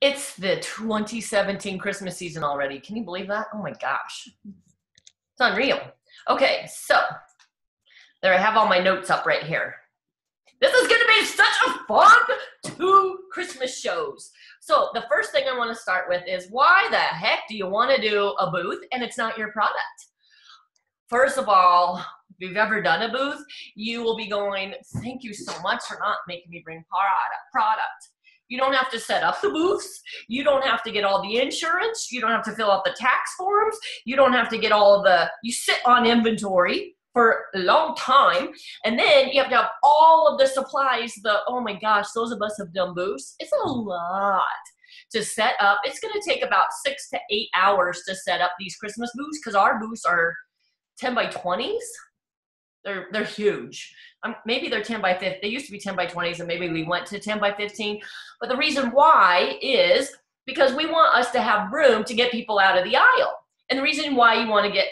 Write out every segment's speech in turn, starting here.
It's the 2017 Christmas season already. Can you believe that? Oh my gosh. It's unreal. Okay, so there I have all my notes up right here. This is going to be such a fun 2 Christmas shows. So the first thing I want to start with is, why the heck do you want to do a booth and it's not your product? First of all, if you've ever done a booth, you will be going, thank you so much for not making me bring product. You don't have to set up the booths. You don't have to get all the insurance. You don't have to fill out the tax forms. You don't have to get all of you sit on inventory for a long time. And then you have to have all of the supplies, oh my gosh, those of us have done booths. It's a lot to set up. It's gonna take about 6 to 8 hours to set up these Christmas booths, because our booths are 10 by 20s. They're huge. Maybe they're 10 by 15. They used to be 10 by 20s, and maybe we went to 10 by 15. But the reason why is because we want us to have room to get people out of the aisle. And the reason why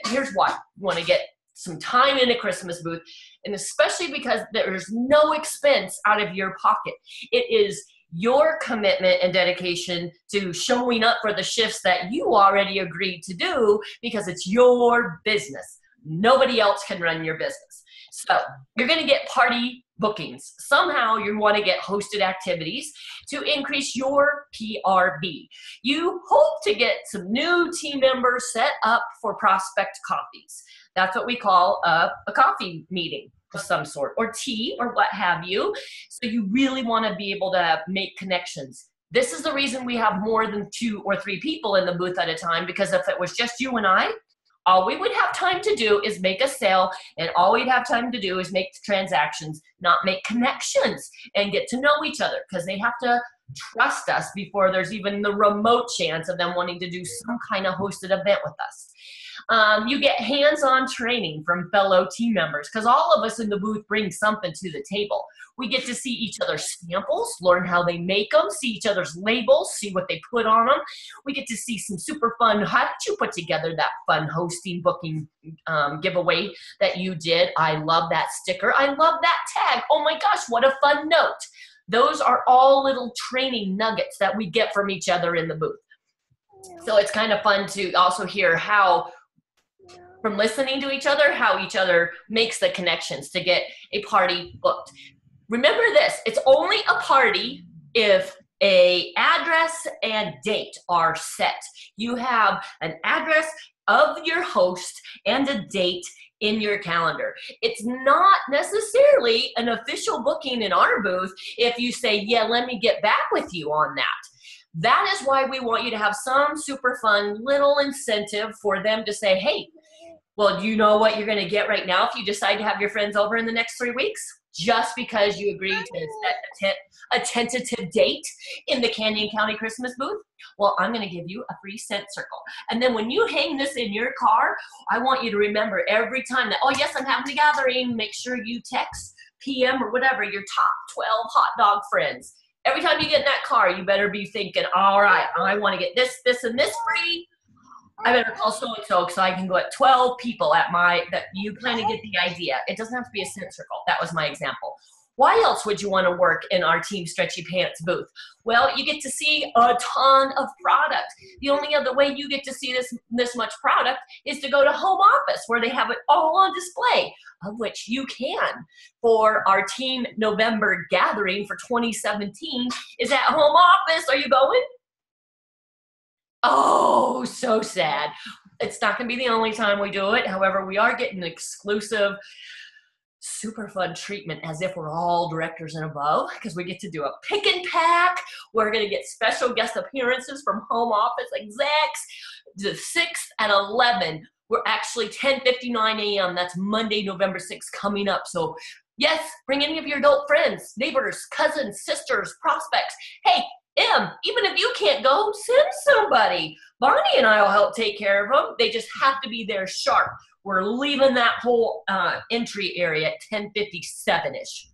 here's why. You want to get some time in a Christmas booth, and especially because there's no expense out of your pocket. It is your commitment and dedication to showing up for the shifts that you already agreed to do, because it's your business. Nobody else can run your business. So you're going to get party bookings. Somehow you want to get hosted activities to increase your PRB. You hope to get some new team members set up for prospect coffees. That's what we call a coffee meeting of some sort, or tea, or what have you. So you really want to be able to make connections. This is the reason we have more than 2 or 3 people in the booth at a time, because if it was just you and I, all we would have time to do is make a sale, and all we'd have time to do is make transactions, not make connections and get to know each other, because they have to trust us before there's even the remote chance of them wanting to do some kind of hosted event with us. You get hands-on training from fellow team members, because all of us in the booth bring something to the table. We get to see each other's samples, learn how they make them, see each other's labels, see what they put on them. We get to see some super fun, how did you put together that fun hosting booking giveaway that you did? I love that sticker. I love that tag. Oh my gosh, what a fun note. Those are all little training nuggets that we get from each other in the booth. So it's kind of fun to also hear from listening to each other, how each other makes the connections to get a party booked. Remember this, it's only a party if an address and date are set. You have an address of your host and a date in your calendar. It's not necessarily an official booking in our booth if you say, yeah, let me get back with you on that. That is why we want you to have some super fun little incentive for them to say, hey, well, do you know what you're going to get right now if you decide to have your friends over in the next 3 weeks? Just because you agreed to set a tentative date in the Canyon County Christmas booth, well, I'm going to give you a free scent circle. And then when you hang this in your car, I want you to remember every time that, oh, yes, I'm having a gathering, make sure you text PM or whatever your top 12 hot dog friends. Every time you get in that car, you better be thinking, all right, I want to get this, this, and this free. I better call so-and-so so I can go at 12 people that you kind of get the idea. It doesn't have to be a scent circle. That was my example. Why else would you want to work in our Team Stretchy Pants booth? Well, you get to see a ton of product. The only other way you get to see this much product is to go to home office, where they have it all on display, of which you can. For our Team November gathering for 2017 is at home office. Are you going? Oh, so sad. It's not going to be the only time we do it. However, we are getting an exclusive, super fun treatment as if we're all directors and above, because we get to do a pick and pack. We're going to get special guest appearances from home office execs. The 6th at 11. We're actually 10:59 a.m. That's Monday, November 6th coming up. So yes, bring any of your adult friends, neighbors, cousins, sisters, prospects. Hey, even if you can't go, send somebody. Bonnie and I will help take care of them. They just have to be there sharp. We're leaving that whole entry area at 10:57-ish.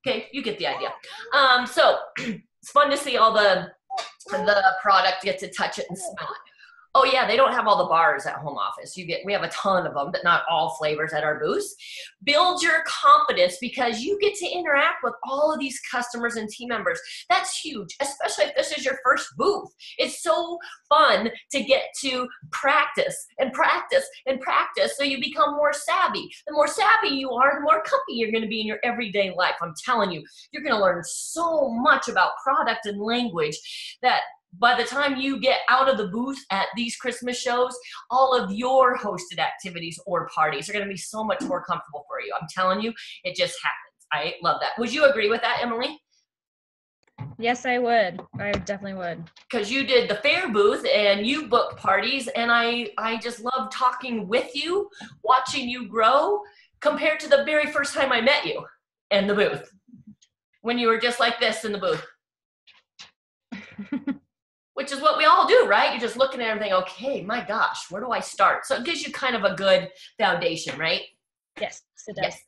Okay, you get the idea. So it's fun to see all the product, get to touch it and smell it. Oh yeah, they don't have all the bars at home office. We have a ton of them, but not all flavors at our booths. Build your confidence because you get to interact with all of these customers and team members. That's huge, especially if this is your first booth. It's so fun to get to practice and practice and practice so you become more savvy. The more savvy you are, the more comfy you're going to be in your everyday life. I'm telling you, you're going to learn so much about product and language that by the time you get out of the booth at these Christmas shows, all of your hosted activities or parties are going to be so much more comfortable for you. I'm telling you, it just happens. I love that. Would you agree with that, Emily? Yes, I would. I definitely would. Because you did the fair booth and you booked parties, and I just love talking with you, watching you grow compared to the very first time I met you in the booth, when you were just like this in the booth. Which is what we all do, right? You're just looking at everything, okay, my gosh, where do I start? So it gives you kind of a good foundation, right? Yes, it does. Yes,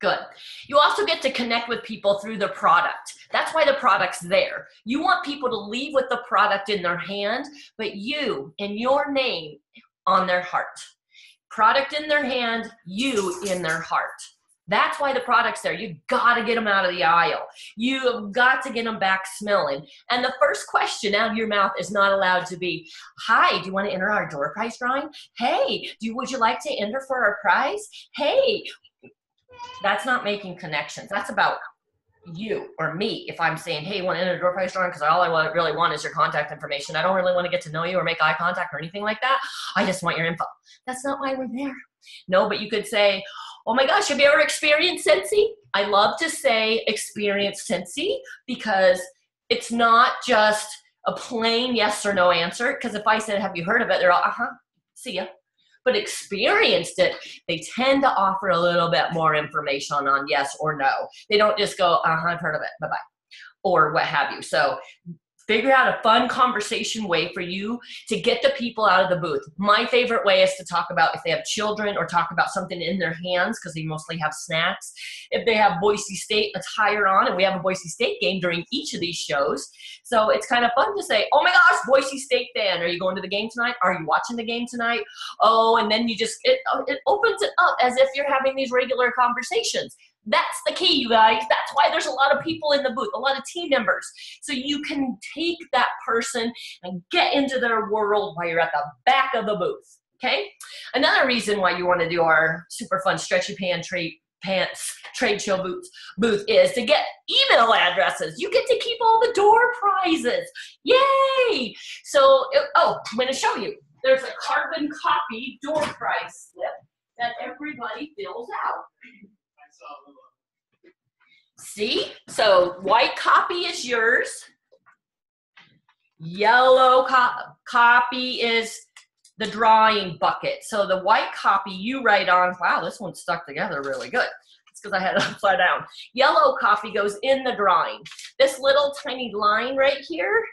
good. You also get to connect with people through the product. That's why the product's there. You want people to leave with the product in their hand, but you and your name on their heart. Product in their hand, you in their heart. That's why the product's there. You've got to get them out of the aisle. You've got to get them back smelling. And the first question out of your mouth is not allowed to be, hi, do you want to enter our door prize drawing? Hey, would you like to enter for our prize? Hey, that's not making connections. That's about you or me. If I'm saying, hey, you want to enter a door prize drawing? Because all I really want is your contact information. I don't really want to get to know you or make eye contact or anything like that. I just want your info. That's not why we're there. No, but you could say, oh my gosh, have you ever experienced Scentsy? I love to say experience Scentsy because it's not just a plain yes or no answer. Because if I said, have you heard of it? They're all, see ya. But experienced it, they tend to offer a little bit more information on yes or no. They don't just go, I've heard of it, bye-bye, or what have you. So figure out a fun conversation way for you to get the people out of the booth. My favorite way is to talk about if they have children or talk about something in their hands because they mostly have snacks. If they have Boise State attire on, and we have a Boise State game during each of these shows. So it's kind of fun to say, oh my gosh, Boise State fan, are you going to the game tonight? Are you watching the game tonight? Oh, and then you just, it opens it up as if you're having these regular conversations. That's the key, you guys. That's why there's a lot of people in the booth, a lot of team members. So you can take that person and get into their world while you're at the back of the booth, okay? Another reason why you want to do our super fun stretchy pants trade show booth is to get email addresses. You get to keep all the door prizes. Yay! So, I'm going to show you. There's a carbon copy door prize slip that everybody fills out. See? So white copy is yours. Yellow copy is the drawing bucket. So the white copy you write on, wow, this one's stuck together really good. It's because I had it upside down. Yellow copy goes in the drawing. This little tiny line right here,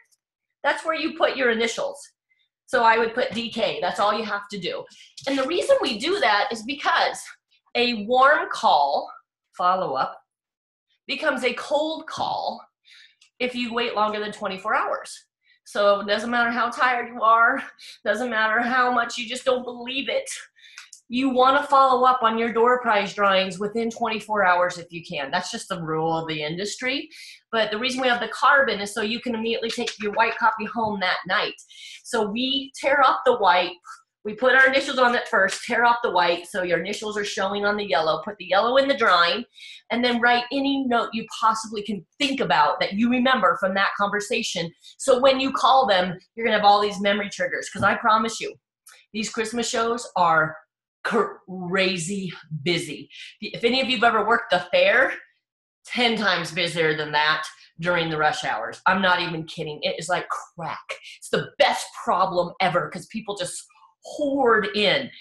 that's where you put your initials. So I would put DK, that's all you have to do. And the reason we do that is because a warm call, follow-up, becomes a cold call if you wait longer than 24 hours. So it doesn't matter how tired you are, doesn't matter how much you just don't believe it. You want to follow up on your door prize drawings within 24 hours if you can. That's just the rule of the industry. But the reason we have the carbon is so you can immediately take your white copy home that night. So we tear off the white. We put our initials on it first, tear off the white so your initials are showing on the yellow, put the yellow in the drawing, and then write any note you possibly can think about that you remember from that conversation. So when you call them, you're gonna have all these memory triggers, because I promise you, these Christmas shows are crazy busy. If any of you've ever worked the fair, 10 times busier than that during the rush hours. I'm not even kidding. It is like crack. It's the best problem ever because people just hoard in.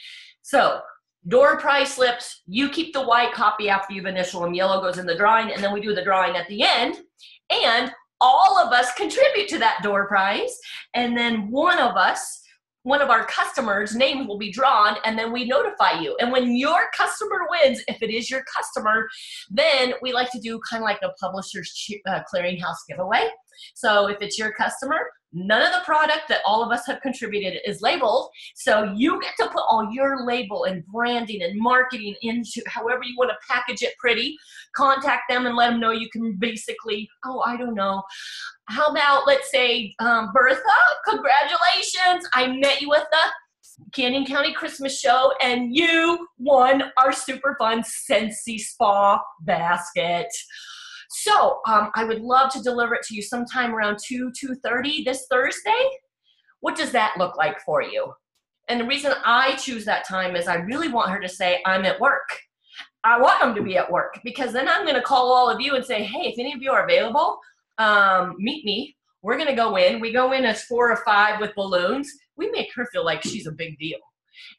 So door prize slips, you keep the white copy after you've initialed them, yellow goes in the drawing, and then we do the drawing at the end, and all of us contribute to that door prize, and then one of our customers' names will be drawn, and then we notify you. And when your customer wins, if it is your customer, then we like to do kind of like a publisher's clearinghouse giveaway. So if it's your customer, None of the product that all of us have contributed is labeled, so you get to put all your label and branding and marketing into however you want to package it pretty. Contact them and let them know you can basically, oh, I don't know. How about, let's say, Bertha, congratulations. I met you at the Canyon County Christmas show and you won our super fun Scentsy Spa basket. So I would love to deliver it to you sometime around 2:30 this Thursday. What does that look like for you? And the reason I choose that time is I really want her to say, I'm at work. I want them to be at work because then I'm going to call all of you and say, hey, if any of you are available, meet me. We're going to go in. We go in as 4 or 5 with balloons. We make her feel like she's a big deal.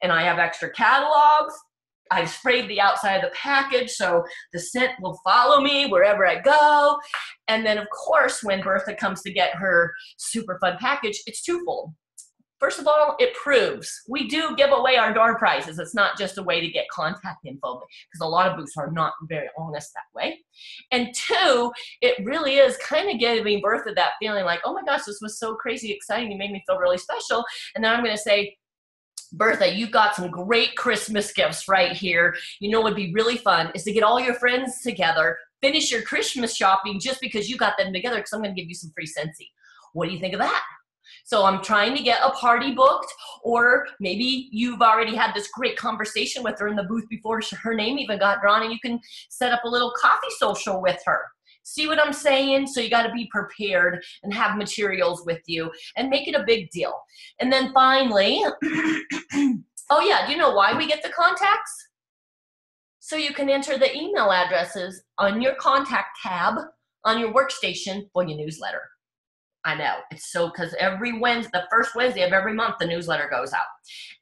And I have extra catalogs. I've sprayed the outside of the package so the scent will follow me wherever I go. And then, of course, when Bertha comes to get her super fun package, it's twofold. First of all, it proves we do give away our door prizes. It's not just a way to get contact info because a lot of booths are not very honest that way. And 2, it really is kind of giving Bertha that feeling like, oh my gosh, this was so crazy exciting. You made me feel really special. And then I'm going to say, Bertha, you got some great Christmas gifts right here. You know what would be really fun is to get all your friends together, finish your Christmas shopping just because you got them together because I'm going to give you some free Scentsy. What do you think of that? So I'm trying to get a party booked, or maybe you've already had this great conversation with her in the booth before her name even got drawn, and you can set up a little coffee social with her. See what I'm saying? So you got to be prepared and have materials with you and make it a big deal. And then finally, oh yeah, do you know why we get the contacts? So you can enter the email addresses on your contact tab on your workstation for your newsletter. I know, it's so, because every Wednesday, the first Wednesday of every month, the newsletter goes out.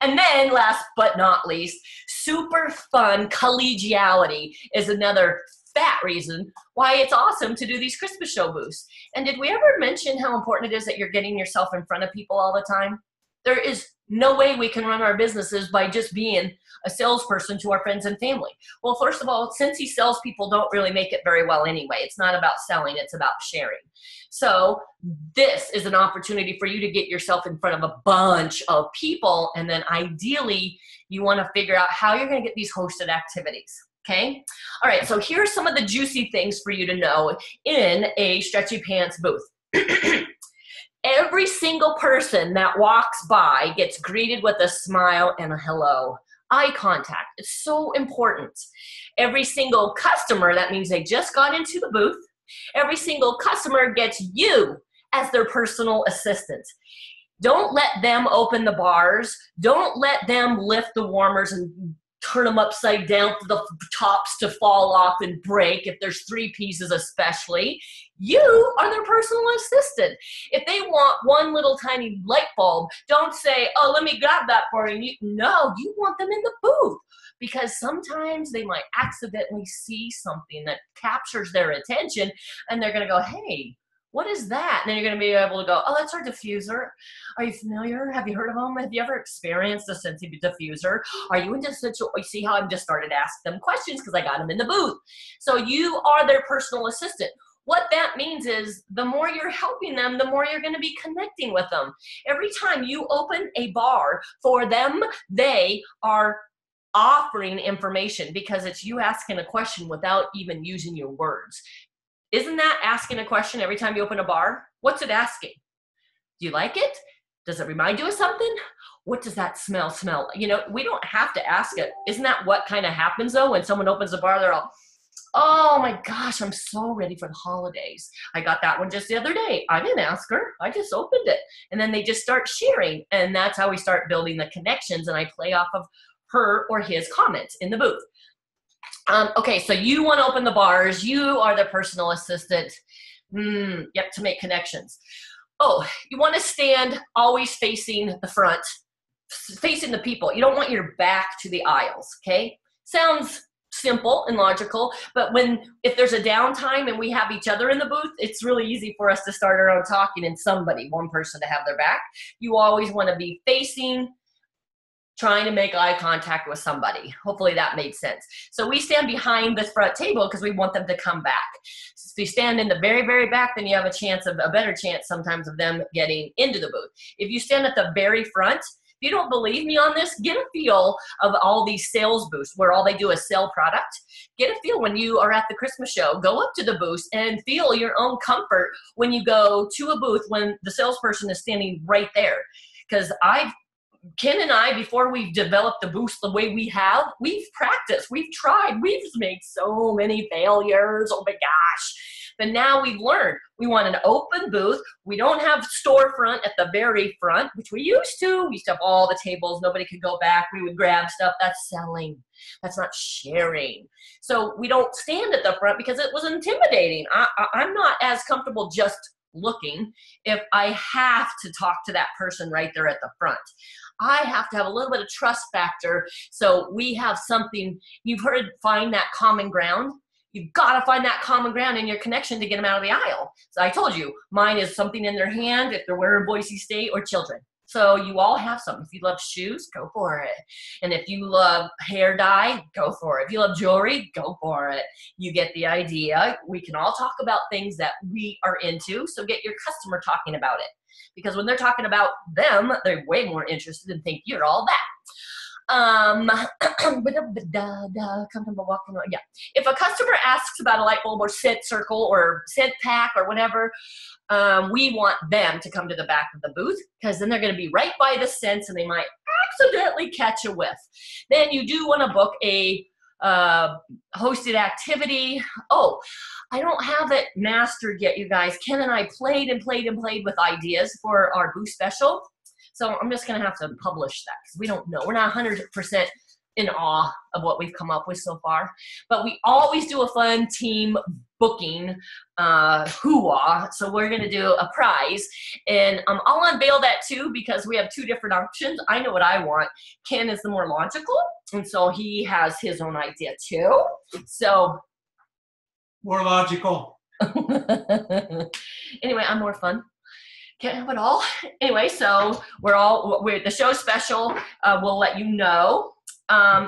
And then last but not least, super fun collegiality is another fat reason why it's awesome to do these Christmas show booths. And did we ever mention how important it is that you're getting yourself in front of people all the time? There is no way we can run our businesses by just being a salesperson to our friends and family. Well, first of all, Scentsy salespeople don't really make it very well anyway. It's not about selling, it's about sharing. So this is an opportunity for you to get yourself in front of a bunch of people, and then ideally you want to figure out how you're going to get these hosted activities. Okay? All right, so here are some of the juicy things for you to know in a Stretchy Pants booth. Every single person that walks by gets greeted with a smile and a hello. Eye contact. It's so important. Every single customer, that means they just got into the booth, every single customer gets you as their personal assistant. Don't let them open the bars. Don't let them lift the warmers and turn them upside down for the tops to fall off and break, if there's 3 pieces especially. You are their personal assistant. If they want one little tiny light bulb, don't say, oh, let me grab that for you. No, you want them in the booth, because sometimes they might accidentally see something that captures their attention and they're going to go, hey, what is that? And then you're going to be able to go, oh, that's our diffuser. Are you familiar? Have you heard of them? Have you ever experienced a Scentsy diffuser? Are you into such a, you see how I've just started asking them questions because I got them in the booth. So you are their personal assistant. What that means is the more you're helping them, the more you're going to be connecting with them. Every time you open a bar for them, they are offering information because it's you asking a question without even using your words. Isn't that asking a question every time you open a bar? What's it asking? Do you like it? Does it remind you of something? What does that smell? You know, we don't have to ask it. Isn't that what kind of happens though? When someone opens a bar, they're all, oh my gosh, I'm so ready for the holidays. I got that one just the other day. I didn't ask her. I just opened it. And then they just start sharing. And that's how we start building the connections. And I play off of her or his comments in the booth. Okay, so you want to open the bars. You are the personal assistant. Yep, to make connections. Oh, you want to stand always facing the front, facing the people. You don't want your back to the aisles, okay? Sounds simple and logical, but if there's a downtime and we have each other in the booth, it's really easy for us to start our own talking and one person to have their back. You always want to be facing trying to make eye contact with somebody. Hopefully that made sense. So we stand behind this front table because we want them to come back. So if you stand in the very, very back, then you have a better chance sometimes of them getting into the booth. If you stand at the very front, if you don't believe me on this, get a feel of all these sales booths where all they do is sell product. Get a feel when you are at the Christmas show. Go up to the booth and feel your own comfort when you go to a booth when the salesperson is standing right there. Because Ken and I, before we've developed the booth the way we have, we've practiced, we've tried, we've made so many failures. Oh my gosh. But now we've learned we want an open booth. We don't have storefront at the very front, which we used to. We used to have all the tables. Nobody could go back. We would grab stuff. That's selling. That's not sharing. So we don't stand at the front because it was intimidating. I'm not as comfortable just looking if I have to talk to that person right there at the front. I have to have a little bit of trust factor so we have something. You've heard find that common ground. You've got to find that common ground in your connection to get them out of the aisle. So I told you, mine is something in their hand if they're wearing Boise State or children. So you all have something. If you love shoes, go for it. And if you love hair dye, go for it. If you love jewelry, go for it. You get the idea. We can all talk about things that we are into. So get your customer talking about it. Because when they're talking about them, they're way more interested and think you're all that. Yeah. If a customer asks about a light bulb or scent circle or scent pack or whatever, we want them to come to the back of the booth because then they're going to be right by the scents and they might accidentally catch a whiff. Then you do want to book a hosted activity. Oh, I don't have it mastered yet, you guys. Ken and I played with ideas for our booth special. So I'm just going to have to publish that because we don't know. We're not 100% in awe of what we've come up with so far. But we always do a fun team booking hoo-ah. So we're going to do a prize. And I'll unveil that too because we have two different options. I know what I want. Ken is the more logical. And so he has his own idea too. So more logical. Anyway, I'm more fun. Can't have it all. Anyway, so we're the show special. We'll let you know.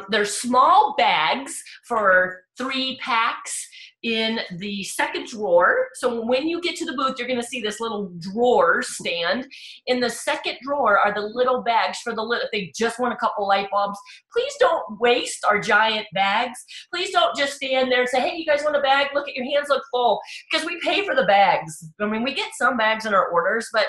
There's small bags for 3 packs in the second drawer. So when you get to the booth, you're going to see this little drawer stand. In the second drawer are the little bags for the little, if they just want a couple light bulbs. Please don't waste our giant bags. Please don't just stand there and say, hey, you guys want a bag? Look at your hands look full. Because we pay for the bags. I mean, we get some bags in our orders, but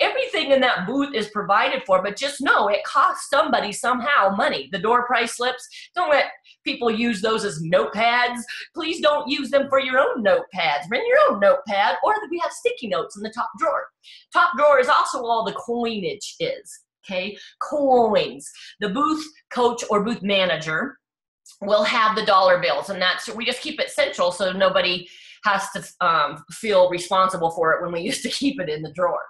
everything in that booth is provided for, but just know it costs somebody somehow money. The door price slips, don't let people use those as notepads. Please don't use them for your own notepads. Bring your own notepad, or we have sticky notes in the top drawer. Top drawer is also all the coinage is, okay? Coins. The booth coach or booth manager will have the dollar bills, and we just keep it central so nobody has to feel responsible for it when we used to keep it in the drawer.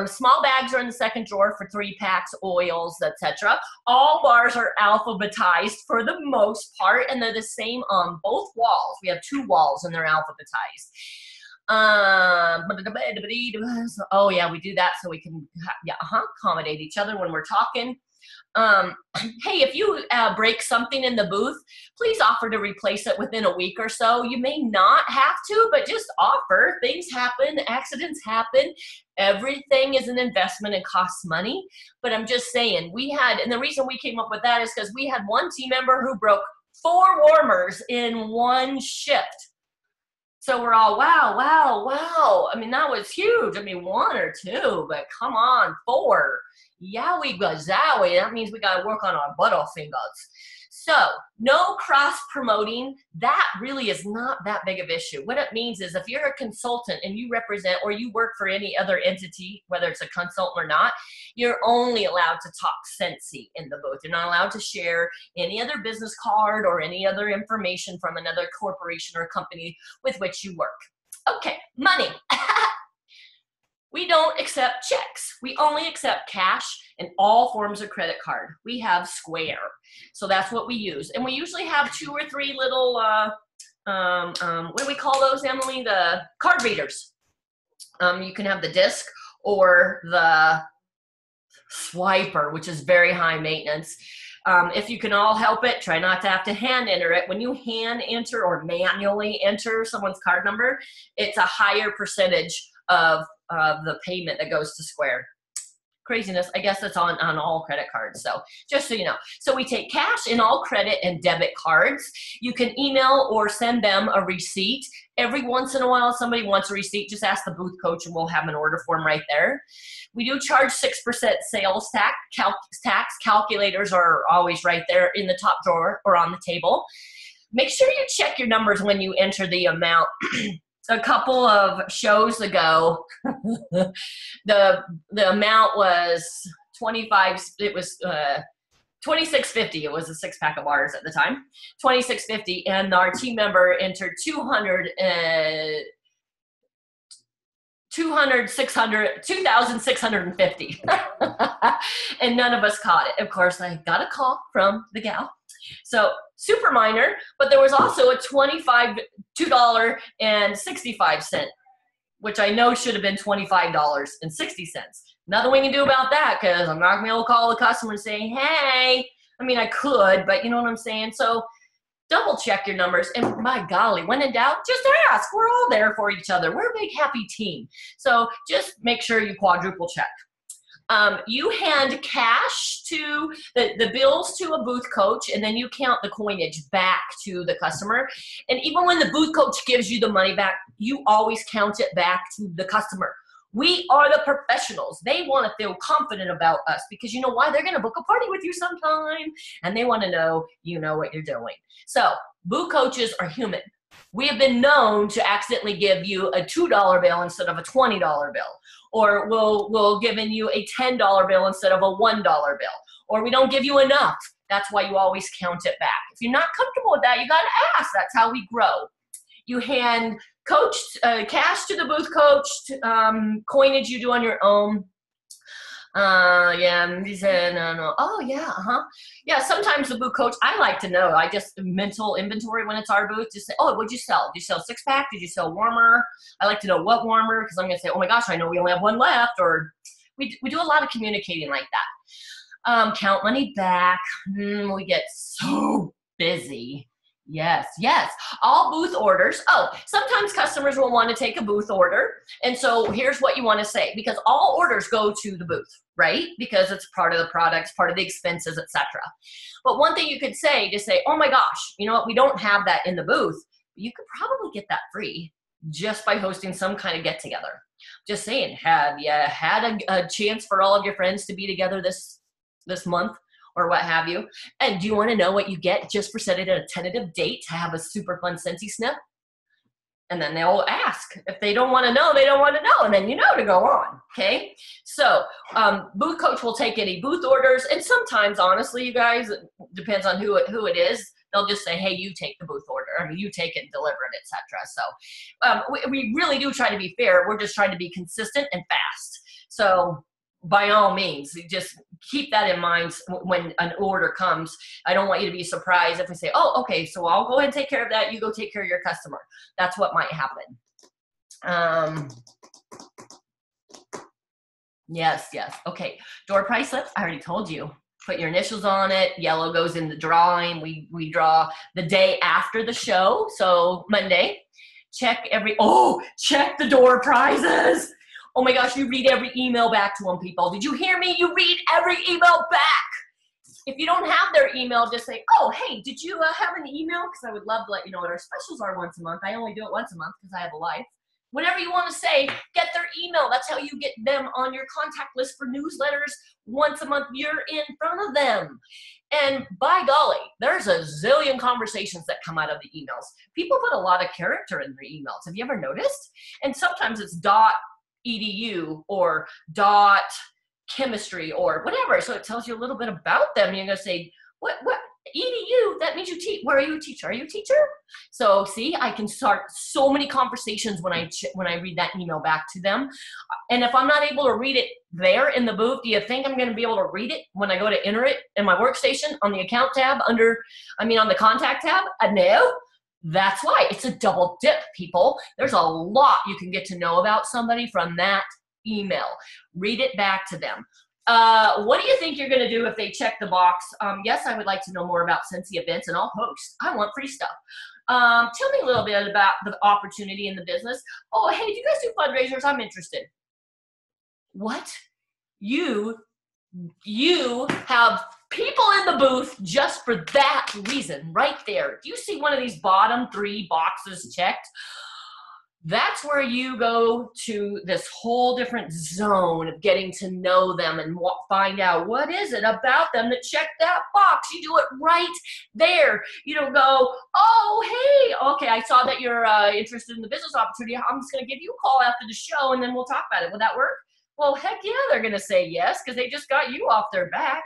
Small bags are in the second drawer for 3 packs, oils, etc. All bars are alphabetized for the most part, and they're the same on both walls. We have 2 walls and they're alphabetized. Oh yeah, we do that so we can accommodate each other when we're talking. Hey, if you break something in the booth, please offer to replace it within a week or so. You may not have to, but just offer. Things happen, accidents happen. Everything is an investment and costs money. But I'm just saying, and the reason we came up with that is because we had one team member who broke 4 warmers in one shift. So we're all, wow. I mean, that was huge. I mean, 1 or 2, but come on, 4. Yowie gazowie. That means we got to work on our butterfingers. So no cross-promoting. That really is not that big of an issue. What it means is if you're a consultant and you represent or you work for any other entity, whether it's a consultant or not, you're only allowed to talk Scentsy in the booth. You're not allowed to share any other business card or any other information from another corporation or company with which you work. Okay, money. We don't accept checks. We only accept cash and all forms of credit card. We have Square. So that's what we use. And we usually have 2 or 3 little, what do we call those, Emily? The card readers. You can have the disc or the Swiper, which is very high maintenance. If you can all help it, try not to have to hand enter it. When you hand enter or manually enter someone's card number, it's a higher percentage of the payment that goes to Square. Craziness. I guess that's on all credit cards. So just so you know. So we take cash in all credit and debit cards. You can email or send them a receipt. Every once in a while, somebody wants a receipt, just ask the booth coach and we'll have an order form right there. We do charge 6% sales tax. Tax calculators are always right there in the top drawer or on the table. Make sure you check your numbers when you enter the amount. A couple of shows ago, the amount was 25. It was $26.50. It was a 6-pack of bars at the time. $26.50, and our team member entered 2,650, and none of us caught it. Of course, I got a call from the gal. So super minor, but there was also a $2.65, which I know should have been $25.60. Nothing we can do about that because I'm not going to be able to call the customer and say, hey, I mean, I could, but you know what I'm saying? So double check your numbers. And my golly, when in doubt, just ask. We're all there for each other. We're a big, happy team. So just make sure you quadruple check. You hand cash to the bills to a booth coach, and then you count the coinage back to the customer. And even when the booth coach gives you the money back, you always count it back to the customer. We are the professionals. They want to feel confident about us because you know why? They're going to book a party with you sometime, and they want to know you know what you're doing. So booth coaches are human. We have been known to accidentally give you a $2 bill instead of a $20 bill. Or we'll given you a $10 bill instead of a $1 bill. Or we don't give you enough. That's why you always count it back. If you're not comfortable with that, you got to ask. That's how we grow. You hand cash to the booth coach, coinage you do on your own. Yeah, he said, no. Oh, yeah, Yeah, sometimes the booth coach, I like to know. I just mental inventory when it's our booth. Just say, oh, what'd you sell? Did you sell 6-pack? Did you sell warmer? I like to know what warmer because I'm going to say, oh my gosh, I know we only have one left. Or we do a lot of communicating like that. Count money back. We get so busy. Yes. All booth orders. Oh, sometimes customers will want to take a booth order. And so here's what you want to say, because all orders go to the booth, right? Because it's part of the products, part of the expenses, etc. But one thing you could say, just say, oh my gosh, you know what? We don't have that in the booth. You could probably get that free just by hosting some kind of get together. Just saying, have you had a chance for all of your friends to be together this month? Or what have you. And do you want to know what you get just for setting a tentative date to have a super fun Scentsy Snip? And then they'll ask. If they don't want to know, they don't want to know. And then you know to go on, okay? So booth coach will take any booth orders. And sometimes, honestly, you guys, it depends on who it is. They'll just say, hey, you take the booth order. I mean, you take it and deliver it, etc. So we really do try to be fair. We're just trying to be consistent and fast. So by all means, just keep that in mind when an order comes. I don't want you to be surprised if we say, oh, okay, so I'll go ahead and take care of that. You go take care of your customer. That's what might happen. Yes. Okay, door price slip, I already told you. Put your initials on it. Yellow goes in the drawing. We draw the day after the show, so Monday. Check the door prizes. Oh my gosh, you read every email back to them, people. Did you hear me? You read every email back. If you don't have their email, just say, oh, hey, did you have an email? Because I would love to let you know what our specials are once a month. I only do it once a month because I have a life. Whatever you want to say, get their email. That's how you get them on your contact list for newsletters. Once a month, you're in front of them. And by golly, there's a zillion conversations that come out of the emails. People put a lot of character in their emails. Have you ever noticed? And sometimes it's .edu or .chemistry or whatever. So it tells you a little bit about them. You're going to say, what edu? That means you teach. Where are you a teacher? Are you a teacher? So see, I can start so many conversations when I read that email back to them. And if I'm not able to read it there in the booth, do you think I'm going to be able to read it when I go to enter it in my workstation on the account tab on the contact tab? No. That's why it's a double dip, people. There's a lot you can get to know about somebody from that email. Read it back to them. What do you think you're going to do if they check the box? Yes, I would like to know more about Scentsy events, and I'll host. I want free stuff. Tell me a little bit about the opportunity in the business. Oh, hey, do you guys do fundraisers? I'm interested. What? You have people in the booth just for that reason right there. Do you see one of these bottom 3 boxes checked? That's where you go to this whole different zone of getting to know them and find out what is it about them that checked that box. You do it right there. You don't go, oh, hey, okay, I saw that you're interested in the business opportunity. I'm just going to give you a call after the show and then we'll talk about it. Will that work? Well, heck yeah, they're going to say yes because they just got you off their back.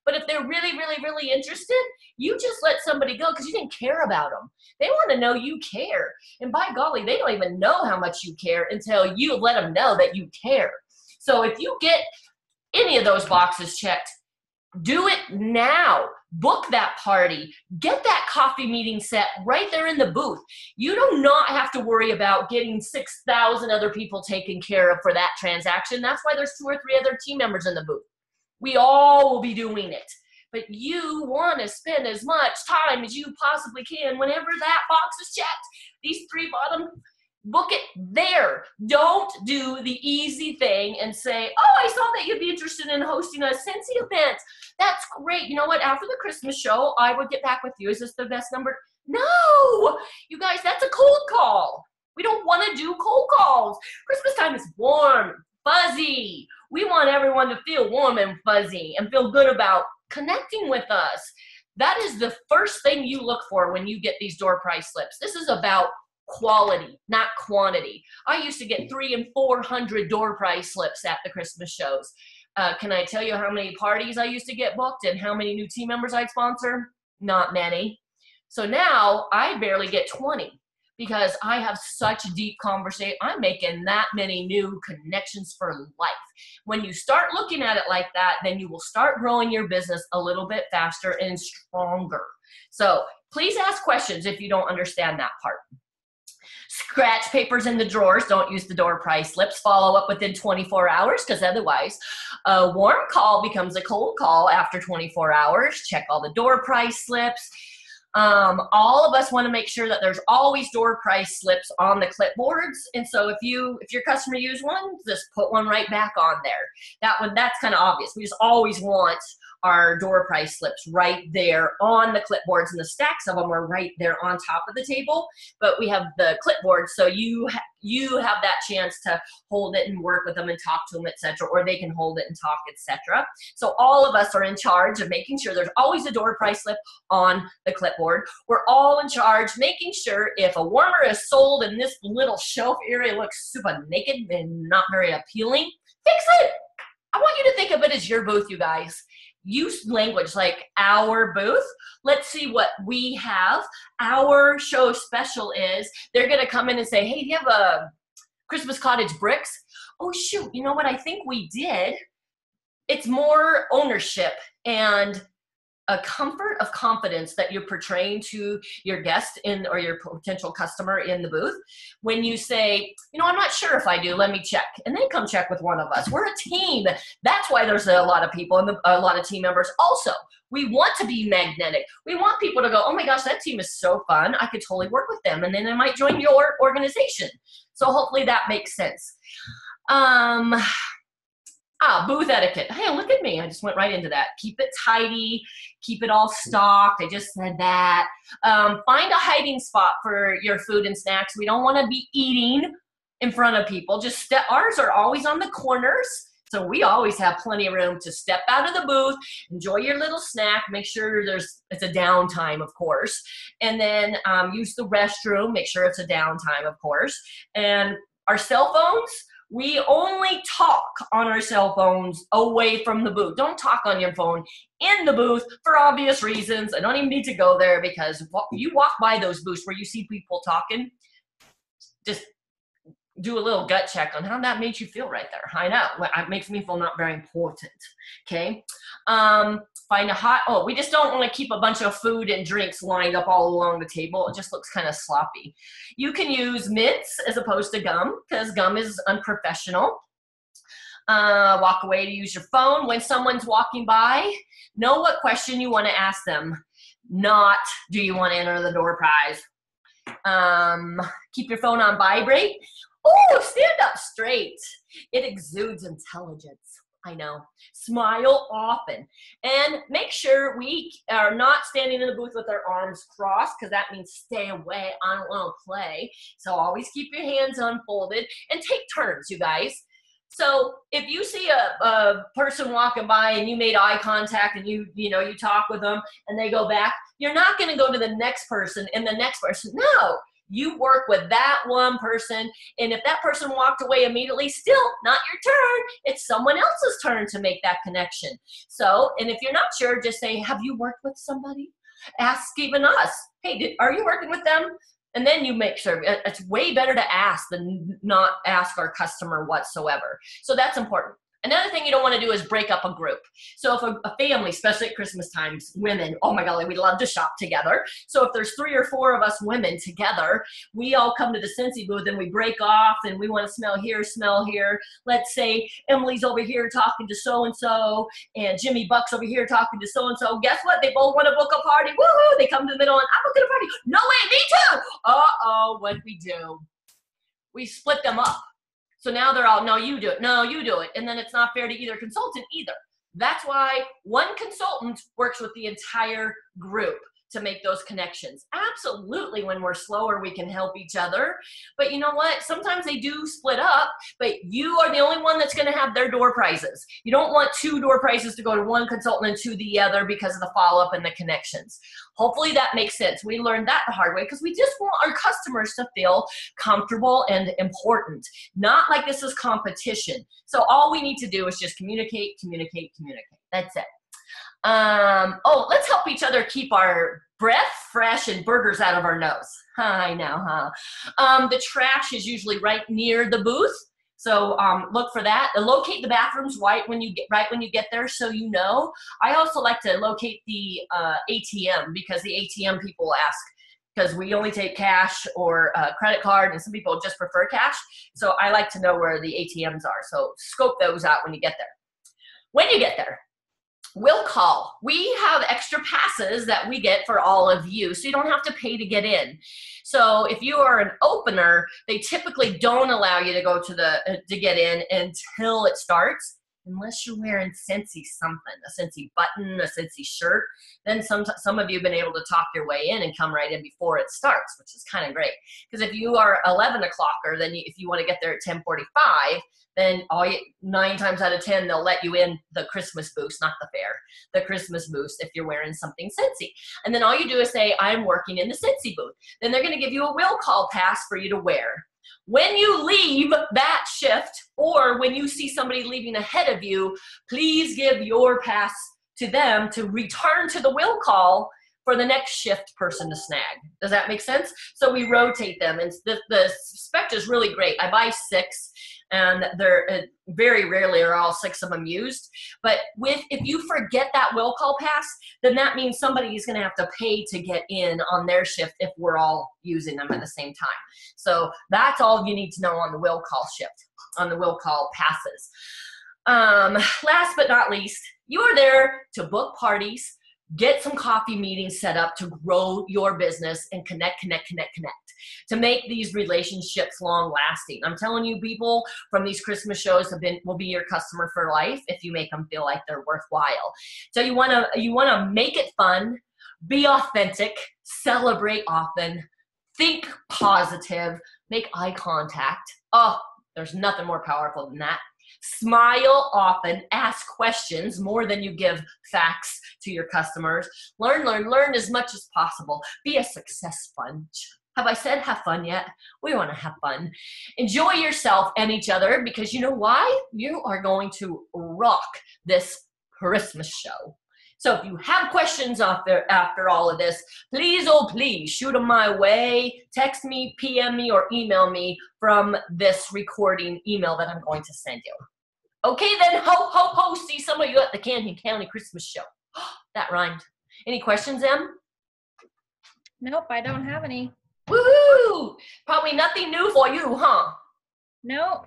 But if they're really, really, really interested, you just let somebody go because you didn't care about them. They want to know you care. And by golly, they don't even know how much you care until you let them know that you care. So if you get any of those boxes checked, do it now. Book that party. Get that coffee meeting set right there in the booth. You do not have to worry about getting 6,000 other people taken care of for that transaction. That's why there's 2 or 3 other team members in the booth. We all will be doing it. But you want to spend as much time as you possibly can whenever that box is checked. These 3 bottom, book it there. Don't do the easy thing and say, oh, I saw that you'd be interested in hosting a Scentsy event. That's great. You know what? After the Christmas show, I would get back with you. Is this the best number? No, you guys, that's a cold call. We don't want to do cold calls. Christmas time is warm, fuzzy. We want everyone to feel warm and fuzzy and feel good about connecting with us. That is the first thing you look for when you get these door price slips. This is about quality, not quantity. I used to get 300 and 400 door price slips at the Christmas shows. Can I tell you how many parties I used to get booked and how many new team members I'd sponsor? Not many. So now I barely get 20 because I have such deep conversation. I'm making that many new connections for life. When you start looking at it like that, then you will start growing your business a little bit faster and stronger. So please ask questions if you don't understand that part. Scratch papers in the drawers. Don't use the door price slips. Follow up within 24 hours because otherwise a warm call becomes a cold call after 24 hours. Check all the door price slips. All of us want to make sure that there's always door price slips on the clipboards. And so if your customer used one, just put one right back on there. That's kind of obvious. We just always want our door price slips right there on the clipboards, and the stacks of them are right there on top of the table. But we have the clipboard, so you have that chance to hold it and work with them and talk to them, etc., or they can hold it and talk, etc. So all of us are in charge of making sure there's always a door price slip on the clipboard. We're all in charge making sure if a warmer is sold and this little shelf area looks super naked and not very appealing, fix it. I want you to think of it as your booth, you guys. Use language like our booth. Let's see what we have. Our show special is they're going to come in and say, hey, do you have a Christmas cottage bricks? Oh, shoot. You know what I think we did? It's more ownership and a comfort of confidence that you're portraying to your guest or your potential customer in the booth. When you say, you know, I'm not sure if I do, let me check. And then come check with one of us. We're a team. That's why there's a lot of people and a lot of team members. Also, we want to be magnetic. We want people to go, oh my gosh, that team is so fun. I could totally work with them. And then they might join your organization. So hopefully that makes sense. Booth etiquette. Hey, look at me. I just went right into that. Keep it tidy. Keep it all stocked. I just said that. Find a hiding spot for your food and snacks. We don't want to be eating in front of people. Ours are always on the corners. So we always have plenty of room to step out of the booth, enjoy your little snack, make sure it's a downtime, of course. And then use the restroom, make sure it's a downtime, of course. And our cell phones, we only talk on our cell phones away from the booth. Don't talk on your phone in the booth for obvious reasons. I don't even need to go there because you walk by those booths where you see people talking, just do a little gut check on how that makes you feel right there. I know, it makes me feel not very important, okay? Find we just don't want to keep a bunch of food and drinks lined up all along the table. It just looks kind of sloppy. You can use mints as opposed to gum because gum is unprofessional. Walk away to use your phone. When someone's walking by, know what question you want to ask them. Not, do you want to enter the door prize? Keep your phone on vibrate. Oh, stand up straight. It exudes intelligence. I know. Smile often. And make sure we are not standing in the booth with our arms crossed, because that means stay away. I don't want to play. So always keep your hands unfolded and take turns, you guys. So if you see a person walking by and you made eye contact and you talk with them and they go back, you're not going to go to the next person and the next person. No. You work with that one person, and if that person walked away immediately, still not your turn. It's someone else's turn to make that connection. So, and if you're not sure, just say, have you worked with somebody? Ask even us. Hey, are you working with them? And then you make sure. It's way better to ask than not ask our customer whatsoever. So that's important. Another thing you don't want to do is break up a group. So if a family, especially at Christmas times, women, oh my golly, we love to shop together. So if there's 3 or 4 of us women together, we all come to the Scentsy booth and we break off and we want to smell here. Let's say Emily's over here talking to so-and-so and Jimmy Buck's over here talking to so-and-so. Guess what? They both want to book a party. Woohoo! They come to the middle and I'm booking a party. No way, me too! Uh-oh, what we do? We split them up. So now they're all, no, you do it. No, you do it. And then it's not fair to either consultant either. That's why one consultant works with the entire group to make those connections. Absolutely, when we're slower, we can help each other. But you know what? Sometimes they do split up, but you are the only one that's going to have their door prizes. You don't want 2 door prizes to go to one consultant and to the other because of the follow-up and the connections. Hopefully that makes sense. We learned that the hard way because we just want our customers to feel comfortable and important, not like this is competition. So all we need to do is just communicate. That's it. Let's help each other keep our breath fresh and burgers out of our nose. I know, huh? The trash is usually right near the booth. So look for that. Locate the bathrooms right when you get there, so you know. I also like to locate the ATM, because the ATM people ask, because we only take cash or credit card, and some people just prefer cash. So I like to know where the ATMs are. So scope those out when you get there. When you get there, will call. We have extra passes that we get for all of you, so you don't have to pay to get in. So if you are an opener, they typically don't allow you to go to get in until it starts, unless you're wearing Scentsy something, a Scentsy button, a Scentsy shirt. Then some of you have been able to talk your way in and come right in before it starts, which is kind of great. Because if you are 11 o'clocker, then if you want to get there at 10:45, then 9 times out of 10, they'll let you in the Christmas booth, not the fair, the Christmas booth if you're wearing something Scentsy. And then all you do is say, I'm working in the Scentsy booth. Then they're going to give you a will call pass for you to wear. When you leave that shift, or when you see somebody leaving ahead of you, please give your pass to them to return to the will call for the next shift person to snag. Does that make sense? So we rotate them, and the spec is really great. I buy 6, and they're very rarely are all 6 of them used. But if you forget that will call pass, then that means somebody is going to have to pay to get in on their shift if we're all using them at the same time. So that's all you need to know on the will call shift, on the will call passes. Last but not least, you are there to book parties, get some coffee meetings set up to grow your business and connect, to make these relationships long lasting. I'm telling you, people from these Christmas shows will be your customer for life if you make them feel like they're worthwhile. So you want to make it fun, be authentic, celebrate often, think positive, make eye contact. Oh, there's nothing more powerful than that. Smile often, ask questions more than you give facts to your customers. Learn as much as possible. Be a success sponge. Have I said have fun yet? We want to have fun. Enjoy yourself and each other, because you know why? You are going to rock this Christmas show. So if you have questions after all of this, please, oh please, shoot them my way. Text me, PM me, or email me from this recording email that I'm going to send you. Okay then, ho, ho, ho, see some of you at the Canyon County Christmas show. That rhymed. Any questions, Em? Nope, I don't have any. Woohoo! Probably nothing new for you, huh? Nope.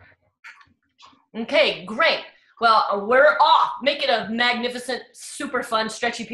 Okay, great. Well, we're off. Make it a magnificent, super fun, stretchy